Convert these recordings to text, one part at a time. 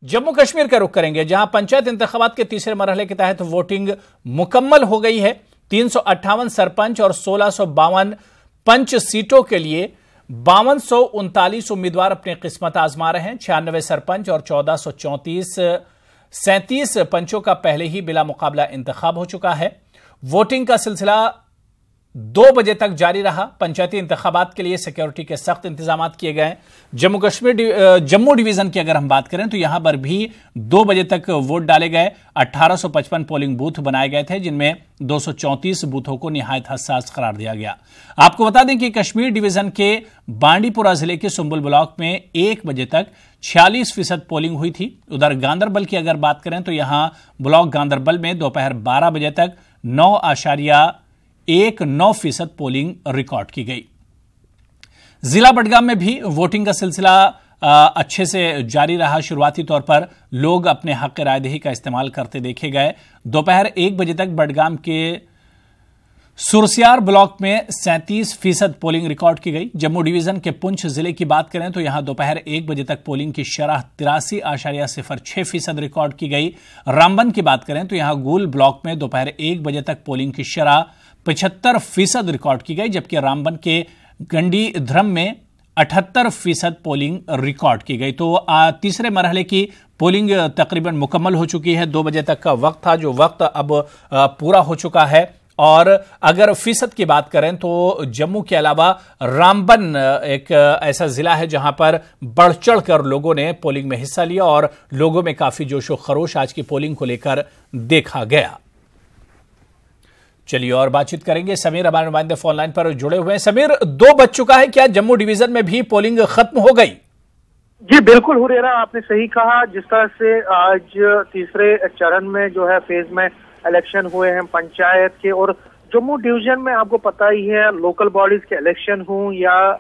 जम्मू कश्मीर का रुख करेंगे, जहां पंचायत इंतखाबात के तीसरे मरहले के तहत वोटिंग मुकम्मल हो गई है। 358 सरपंच और 1652 पंच सीटों के लिए 5239 उम्मीदवार अपनी किस्मत आजमा रहे हैं। 96 सरपंच और 37 पंचों का पहले ही बिला मुकाबला इंतखाब हो चुका है। वोटिंग का सिलसिला 2 बजे तक जारी रहा। पंचायती इंतखाबात के लिए सिक्योरिटी के सख्त इंतजाम किए गए। जम्मू डिवीजन की अगर हम बात करें तो यहां पर भी 2 बजे तक वोट डाले गए। 1855 पोलिंग बूथ बनाए गए थे, जिनमें 234 बूथों को निहायत हसास करार दिया गया। आपको बता दें कि कश्मीर डिवीजन के बांडीपुरा जिले के सुंबुल ब्लॉक में 1 बजे तक 46% पोलिंग हुई थी। उधर गांदरबल की अगर बात करें तो यहां ब्लॉक गांदरबल में दोपहर 12 बजे तक 9.19% पोलिंग रिकॉर्ड की गई। जिला बडगाम में भी वोटिंग का सिलसिला अच्छे से जारी रहा। शुरुआती तौर पर लोग अपने हक रायदही का इस्तेमाल करते देखे गए। दोपहर 1 बजे तक बडगाम के सुरसियार ब्लॉक में 37% पोलिंग रिकॉर्ड की गई। जम्मू डिवीजन के पुंछ जिले की बात करें तो यहां दोपहर 1 बजे तक पोलिंग की शरह 83.06% रिकॉर्ड की गई। रामबन की बात करें तो यहां गूल ब्लॉक में दोपहर 1 बजे तक पोलिंग की शरह 75% रिकॉर्ड की गई, जबकि रामबन के गंडी ध्रम में 78% पोलिंग रिकॉर्ड की गई। तो तीसरे मरहले की पोलिंग तकरीबन मुकम्मल हो चुकी है। 2 बजे तक का वक्त था, जो वक्त अब पूरा हो चुका है। और अगर फीसद की बात करें तो जम्मू के अलावा रामबन एक ऐसा जिला है जहां पर बढ़ चढ़कर लोगों ने पोलिंग में हिस्सा लिया और लोगों में काफी जोशो खरोश आज की पोलिंग को लेकर देखा गया। चलिए और बातचीत करेंगे। समीर हमारे नुमाइंदे फोन लाइन पर जुड़े हुए हैं। समीर, 2 बज चुका है, क्या जम्मू डिवीजन में भी पोलिंग खत्म हो गई? जी बिल्कुल हुरेरा, आपने सही कहा। जिस तरह से आज तीसरे चरण में जो है फेज में इलेक्शन हुए हैं पंचायत के, और जम्मू डिवीजन में आपको पता ही है लोकल बॉडीज के इलेक्शन हों या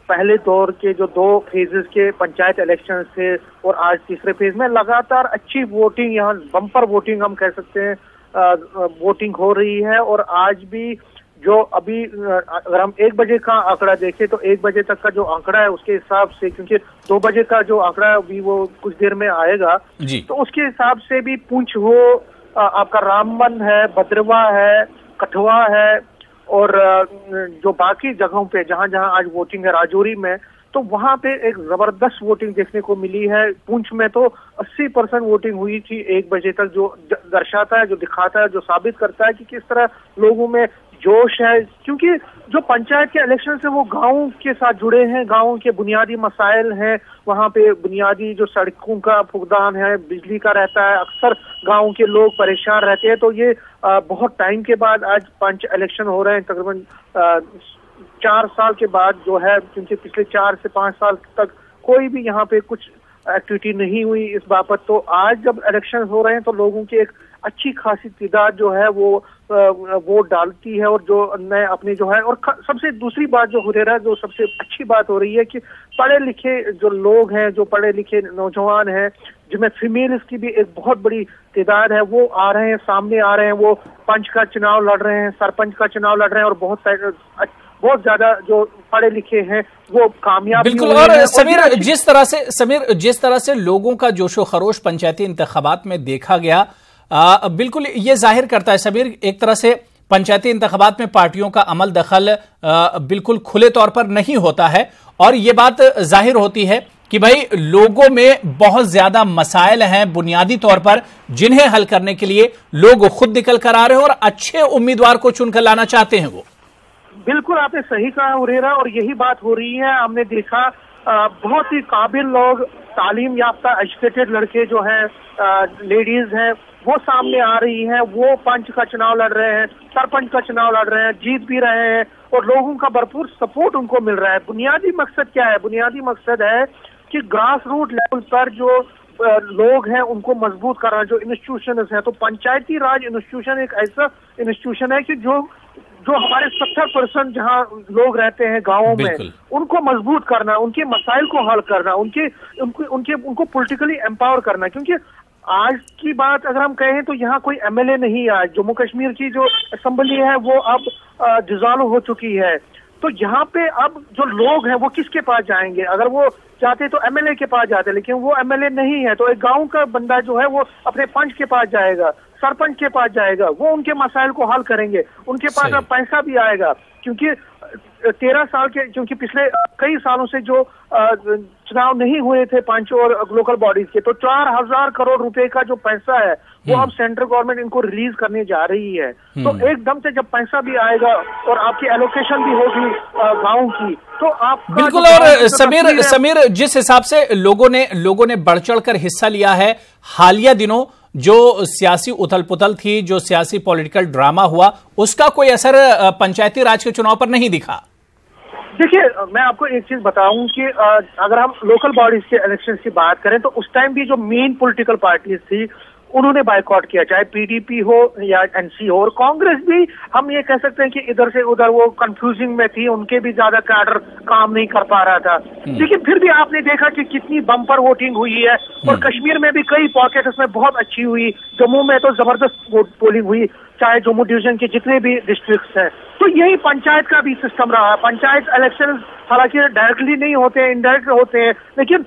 पहले दौर के जो 2 फेजेस के पंचायत इलेक्शन थे और आज तीसरे फेज में लगातार अच्छी वोटिंग, यहाँ बम्पर वोटिंग हम कह सकते हैं वोटिंग हो रही है। और आज भी जो अभी अगर हम 1 बजे का आंकड़ा देखें तो 1 बजे तक का जो आंकड़ा है उसके हिसाब से, क्योंकि 2 बजे का जो आंकड़ा है अभी वो कुछ देर में आएगा जी, तो उसके हिसाब से भी पुंछ हो, आपका रामबन है, भद्रवा है, कठुआ है और जो बाकी जगहों पे जहां जहां आज वोटिंग है, राजौरी में, तो वहां पे एक जबरदस्त वोटिंग देखने को मिली है। पुंछ में तो 80% वोटिंग हुई थी 1 बजे तक, जो दर्शाता है, जो दिखाता है, जो साबित करता है कि किस तरह लोगों में जोश है। क्योंकि जो पंचायत के इलेक्शन से वो गाँव के साथ जुड़े हैं, गाँव के बुनियादी मसाइल हैं, वहाँ पे बुनियादी जो सड़कों का फुकदान है, बिजली का रहता है, अक्सर गाँव के लोग परेशान रहते हैं। तो ये बहुत टाइम के बाद आज पंच इलेक्शन हो रहे हैं, तकरीबन 4 साल के बाद जो है, क्योंकि पिछले 4 से 5 साल तक कोई भी यहाँ पे कुछ एक्टिविटी नहीं हुई इस बाबत। तो आज जब इलेक्शन हो रहे हैं तो लोगों की एक अच्छी खासी तादाद जो है वो वोट डालती है, और जो नए अपने जो है, और सबसे दूसरी बात जो हुरेरा, जो सबसे अच्छी बात हो रही है कि पढ़े लिखे जो लोग हैं, जो पढ़े लिखे नौजवान हैं, जिनमें फीमेल्स की भी एक बहुत बड़ी तादाद है, वो आ रहे हैं, सामने आ रहे हैं, वो पंच का चुनाव लड़ रहे हैं, सरपंच का चुनाव लड़ रहे हैं, और बहुत ज्यादा जो पढ़े लिखे हैं वो कामयाब बिल्कुल। और समीर, जिस तरह से लोगों का जोशो खरोश पंचायती इंतखाबात में देखा गया, बिल्कुल ये जाहिर करता है समीर, एक तरह से पंचायती इंतखाबात में पार्टियों का अमल दखल बिल्कुल खुले तौर पर नहीं होता है, और ये बात जाहिर होती है कि भाई लोगों में बहुत ज्यादा मसाइल हैं बुनियादी तौर पर, जिन्हें हल करने के लिए लोग खुद निकल कर आ रहे हैं और अच्छे उम्मीदवार को चुनकर लाना चाहते हैं। वो बिल्कुल आपने सही कहा उरेरा, और यही बात हो रही है। हमने देखा बहुत ही काबिल लोग, तालीम याफ्ता एजुकेटेड लड़के जो हैं, लेडीज हैं, वो सामने आ रही हैं, वो पंच का चुनाव लड़ रहे हैं, सरपंच का चुनाव लड़ रहे हैं, जीत भी रहे हैं, और लोगों का भरपूर सपोर्ट उनको मिल रहा है। बुनियादी मकसद क्या है? बुनियादी मकसद है कि ग्रास रूट लेवल पर जो लोग हैं उनको मजबूत करना, जो इंस्टीट्यूशन है। तो पंचायती राज इंस्टीट्यूशन एक ऐसा इंस्टीट्यूशन है कि जो हमारे 70% जहां लोग रहते हैं गाँवों में, उनको मजबूत करना, उनके मसाइल को हल करना, उनको पॉलिटिकली एम्पावर करना। क्योंकि आज की बात अगर हम कहें तो यहाँ कोई एमएलए नहीं है। जम्मू कश्मीर की जो असेंबली है वो अब डिसॉल्व हो चुकी है। तो यहाँ पे अब जो लोग हैं वो किसके पास जाएंगे? अगर वो चाहते तो एमएलए के पास जाते, लेकिन वो एमएलए नहीं है, तो एक गांव का बंदा जो है वो अपने पंच के पास जाएगा, सरपंच के पास जाएगा, वो उनके मसाइल को हल करेंगे, उनके पास अब पैसा भी आएगा। क्योंकि 13 साल के, क्योंकि पिछले कई सालों से जो चुनाव नहीं हुए थे पंच और लोकल बॉडीज के, तो 4000 करोड़ रुपए का जो पैसा है वो अब सेंट्रल गवर्नमेंट इनको रिलीज करने जा रही है। तो एकदम से जब पैसा भी आएगा और आपकी एलोकेशन भी होगी गांव की, तो आप बिल्कुल। और समीर, जिस हिसाब से लोगों ने बढ़ चढ़कर हिस्सा लिया है, हालिया दिनों जो सियासी उथल पुथल थी, जो सियासी पॉलिटिकल ड्रामा हुआ, उसका कोई असर पंचायती राज के चुनाव पर नहीं दिखा। देखिए, मैं आपको एक चीज बताऊं कि अगर हम लोकल बॉडीज के इलेक्शन की बात करें तो उस टाइम भी जो मेन पॉलिटिकल पार्टीज थी उन्होंने बायकॉट किया, चाहे पीडीपी हो या एनसी हो, और कांग्रेस भी हम ये कह सकते हैं कि इधर से उधर वो कंफ्यूजिंग में थी, उनके भी ज्यादा कैडर काम नहीं कर पा रहा था। लेकिन फिर भी आपने देखा कि कितनी बम्पर वोटिंग हुई है, और कश्मीर में भी कई पॉकेट उसमें बहुत अच्छी हुई, जम्मू में तो जबरदस्त पोलिंग हुई, चाहे जम्मू डिवीजन के जितने भी डिस्ट्रिक्ट्स हैं। तो यही पंचायत का भी सिस्टम रहा। पंचायत इलेक्शन हालांकि डायरेक्टली नहीं होते हैं, इनडायरेक्ट होते हैं, लेकिन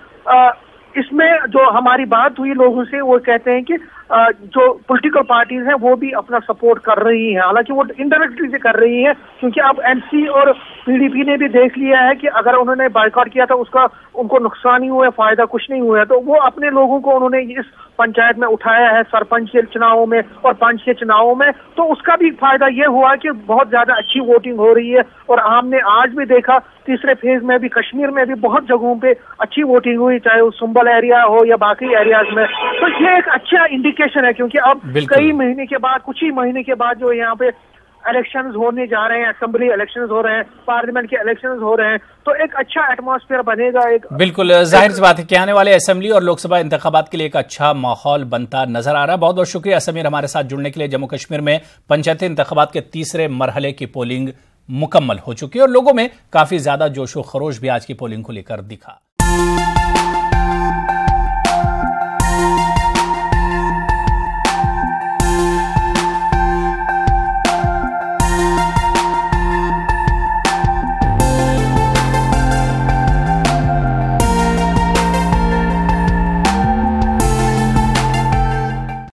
इसमें जो हमारी बात हुई लोगों से, वो कहते हैं कि जो पॉलिटिकल पार्टीज हैं वो भी अपना सपोर्ट कर रही हैं, हालांकि वो इनडायरेक्टली से कर रही हैं, क्योंकि अब एनसी और पीडीपी ने भी देख लिया है कि अगर उन्होंने बायकॉट किया था उसका उनको नुकसान ही हुआ है, फायदा कुछ नहीं हुआ है। तो वो अपने लोगों को उन्होंने इस पंचायत में उठाया है, सरपंच के चुनावों में और पंच के चुनावों में, तो उसका भी फायदा ये हुआ कि बहुत ज्यादा अच्छी वोटिंग हो रही है। और हमने आज भी देखा तीसरे फेज में भी कश्मीर में भी बहुत जगहों पे अच्छी वोटिंग हुई, चाहे वो सुंबल एरिया हो या बाकी एरियाज में। तो ये एक अच्छा इंडिकेशन है, क्योंकि अब कई महीने के बाद, कुछ ही महीने के बाद जो यहाँ पे इलेक्शंस होने जा रहे हैं, असेंबली इलेक्शंस हो रहे हैं, पार्लियामेंट के इलेक्शंस हो रहे हैं, तो एक अच्छा एटमॉस्फेयर बनेगा। एक बिल्कुल जाहिर सी बात है कि आने वाले असेंबली और लोकसभा इंतखाबात के लिए एक अच्छा माहौल बनता नजर आ रहा है। बहुत बहुत शुक्रिया समीर हमारे साथ जुड़ने के लिए। जम्मू कश्मीर में पंचायती इंतखाबात के तीसरे मरहले की पोलिंग मुकम्मल हो चुकी है और लोगों में काफी ज्यादा जोशो खरोश भी आज की पोलिंग को लेकर दिखा।